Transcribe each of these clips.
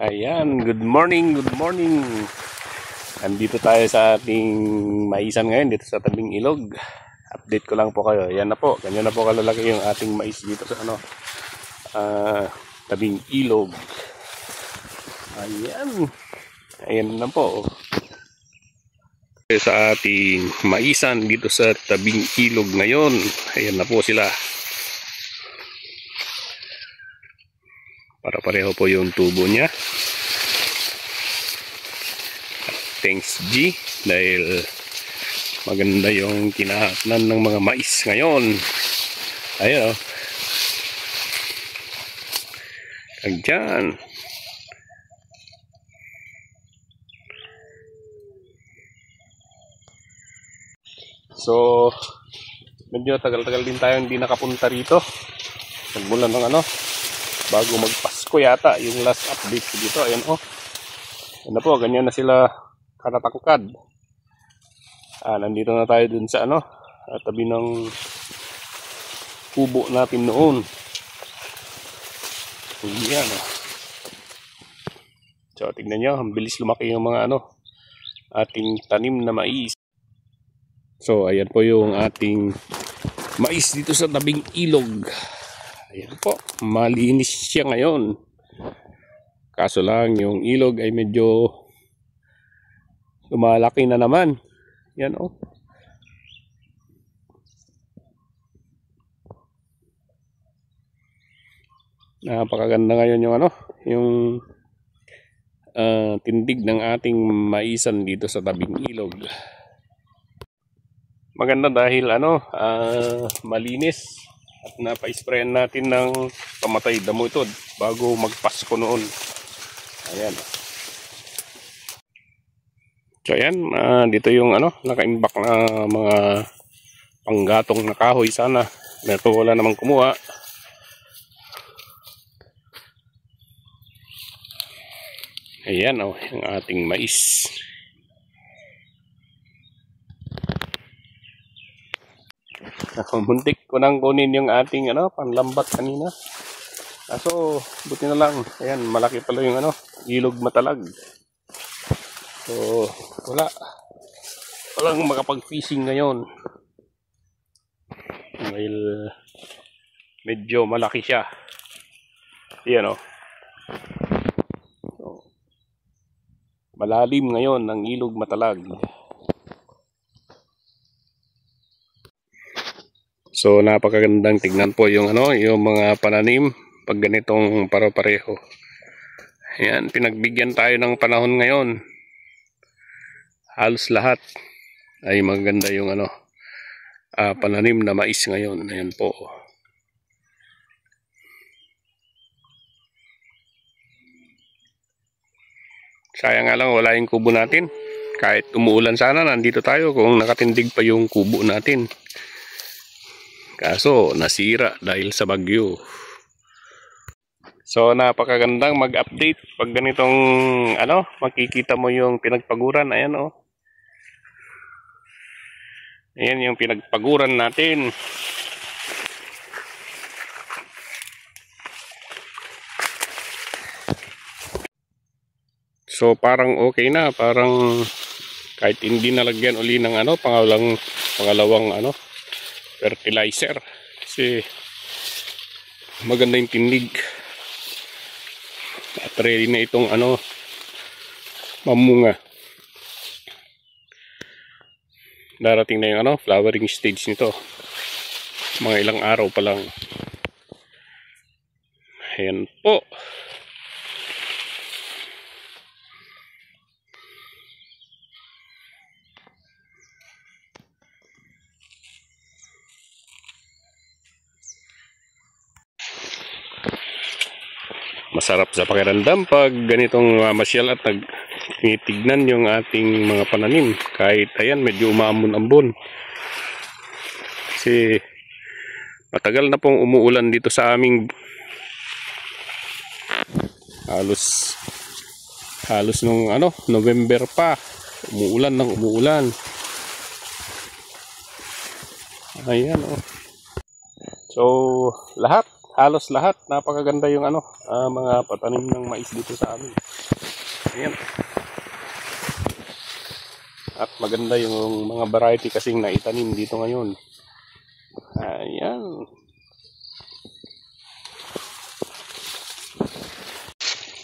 Ayan, good morning, good morning. Andito tayo sa ating maisan ngayon dito sa tabing ilog. Update ko lang po kayo. Ayan na po, ganyan na po kalalaki yung ating mais dito sa tabing ilog. Ayan. Ayan na po. Sa ating maisan dito sa tabing ilog ngayon. Ayan na po sila. Para pareho po yung tubo niya. Thanks G dahil maganda yung kinahatnan ng mga mais ngayon. Ayan o. Tagyan. So medyo tagal-tagal din tayo hindi nakapunta rito. Nagmula ng bago magpasko yata yung last update ko dito. Ayan o. Ayan na po, ganyan na sila katatangkad. Nandito na tayo dun sa tabi ng kubo natin noon. Ayan o. So tignan nyo, ang bilis lumaki yung mga ating tanim na mais. So ayan po yung ating mais dito sa tabing ilog. Ayan po, malinis siya ngayon. Kaso lang yung ilog ay medyo lumalaki na naman. Yan o. Napakaganda ngayon yung tindig ng ating maisan dito sa tabing ilog. Maganda dahil malinis at napa-sprayan natin ng pamatay damo ito bago magpasko noon. Ayan. So ayan, dito yung naka-imbak na mga panggatong na kahoy sana. Pero wala namang kumuha. Ayan yung ating mais. Muntik ko nang kunin yung ating panlambat kanina. So buti na lang. Ayan, malaki pala yung ilog matalag. So walang makapag-fishing ngayon. Dahil medyo malaki siya. Ayan o. So, malalim ngayon ang ilog matalag. So napakagandang tignan po yung yung mga pananim pag ganitong paro-pareho. Ayan, pinagbigyan tayo ng panahon ngayon. Halos lahat ay maganda yung pananim na mais ngayon. Ayan po. Sayang nga lang wala yung kubo natin. Kahit umuulan sana, nandito tayo kung nakatindig pa yung kubo natin. Kaso nasira dahil sa bagyo. So napakagandang mag-update pag ganitong makikita mo yung pinagpaguran. Ayan o. Ayan yung pinagpaguran natin. So parang okay na, parang kahit hindi nalagyan uli ng pangalawang fertilizer. Kasi maganda yung tinig. At ready na itong mamunga. Darating na yung flowering stage nito. Mga ilang araw pa lang. Ayan po. Masarap sa pakiramdam pag ganitong masyal at tinitignan yung ating mga pananim. Kahit ayan, medyo umaambon-ambon. Kasi matagal na pong umuulan dito sa aming halos nung November pa. Umuulan ng umuulan. Ayan o. So lahat halos lahat. Napakaganda yung mga patanim ng mais dito sa amin. Ayan. At maganda yung mga variety kasing naitanim dito ngayon. Ayan.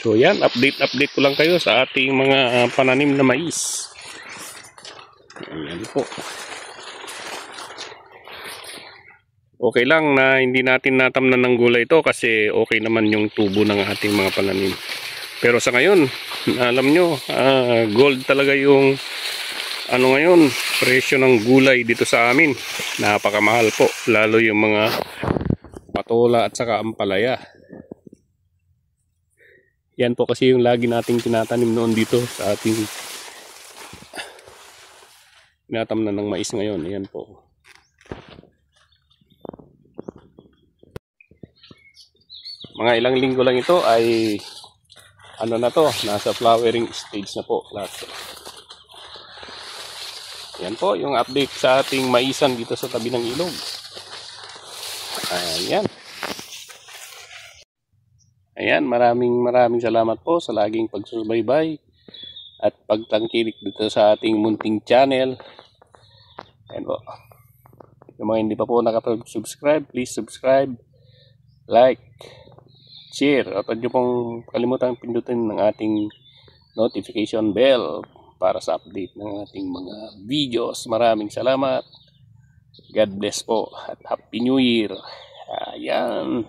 So yan, update ko lang kayo sa ating mga pananim na mais. Ayan po. Okay lang na hindi natin natamnan ng gulay ito kasi okay naman yung tubo ng ating mga pananim. Pero sa ngayon, alam nyo, gold talaga yung ngayon, presyo ng gulay dito sa amin. Napakamahal po, lalo yung mga patola at saka ampalaya. Yan po kasi yung lagi nating tinatanim noon dito sa ating tinatamnan ng mais ngayon. Ayan po. Mga ilang linggo lang ito ay na to, nasa flowering stage na po lahat. Yan po yung update sa ating maisan dito sa tabi ng ilog. Ayan. Ayan, maraming salamat po sa laging pagsubaybay at pagtangkilik dito sa ating munting channel. Ayan po. Yung mga hindi pa po nakapag-subscribe, please subscribe, like, share, at huwag niyo pong kalimutan pindutin ng ating notification bell para sa update ng ating mga videos. Maraming salamat. God bless po at Happy New Year. Ayan.